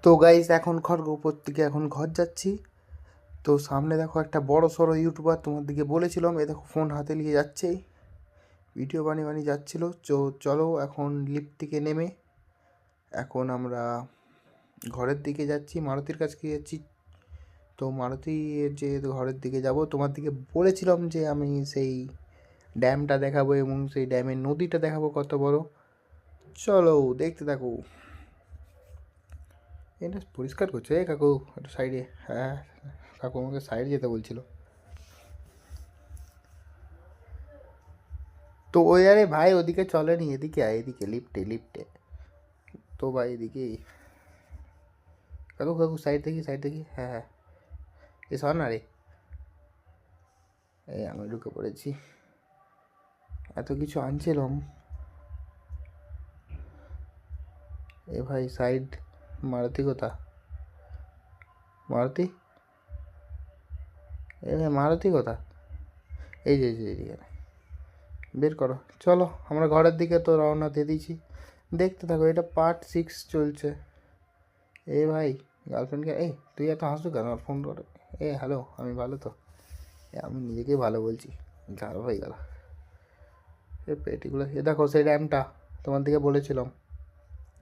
তো গাইস এখন খড়গপুর থেকে এখন ঘর যাচ্ছি। তো সামনে দেখো একটা বড় সড়ো ইউটিউবার, তোমার দিকে বলেছিলাম, এ দেখো ফোন হাতে নিয়ে যাচ্ছে, ভিডিও বানিয়ে বানিয়ে যাচ্ছিলো। চলো এখন লিফট থেকে নেমে এখন আমরা ঘরের দিকে যাচ্ছি, মারুতির কাছে যাচ্ছি। তো মারুতি যে ঘরের দিকে যাব, তোমার দিকে বলেছিলাম যে আমি সেই ড্যামটা দেখাবো এবং সেই ড্যামের নদীটা দেখাবো কত বড়। চলো দেখতে থাকো। এটা পরিষ্কার করছে কাকু, একটু সাইডে। হ্যাঁ কাকু আমাকে সাইডে যেতে বলছিল। তো ওই আরে ভাই ওদিকে চলেনি, এদিকে আয়, এদিকে লিফটে লিফটে। তো ভাই এদিকে কাকু কাকু সাইড দেখি, সাইড দেখি। হ্যাঁ হ্যাঁ, এ সর না রে। এই আমি ঢুকে পড়েছি, এত কিছু আনছিলাম। এ ভাই সাইড। মারুতি কোথা? মারুতি, এ ভাই মারুতি কোথা? এই যে এখানে বের করো। চলো আমরা ঘরের দিকে তো রওনা দিয়ে দিয়েছি, দেখতে থাকো। এটা পার্ট 6 চলছে। এ ভাই গার্লফ্রেন্ডকে, এই তুই এত হাসু কেন? আর ফোন করে, এ হ্যালো আমি ভালো তো, আমি নিজেকেই ভালো বলছি। গাল ভাই গাল। এ পেটিগুলো, এ দেখো সেই ড্যামটা তোমার দিকে বলেছিলাম,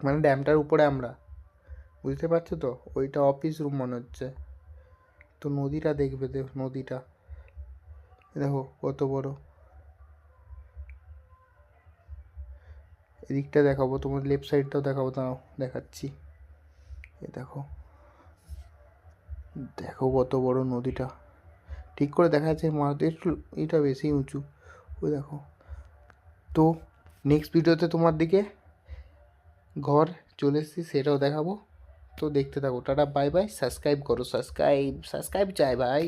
মানে ড্যামটার উপরে আমরা, বুঝতে পারছো তো? ওইটা অফিস রুম মনে হচ্ছে। তো নদীটা দেখবে, নদীটা দেখো কত বড়। এদিকটা দেখাবো, তোমার লেফট সাইডটাও দেখাবো, দাঁড়াও দেখাচ্ছি। এ দেখো, দেখো কত বড় নদীটা। ঠিক করে দেখা যাচ্ছে, মারুতি একটু এটা বেশি উঁচু। ওই দেখো। তো নেক্সট ভিডিওতে তোমার দিকে ঘর চলে এসেছি, সেটাও দেখাবো। তো দেখতে থাকো। Tata bye bye. সাবস্ক্রাইব করো, সাবস্ক্রাইব চাই ভাই।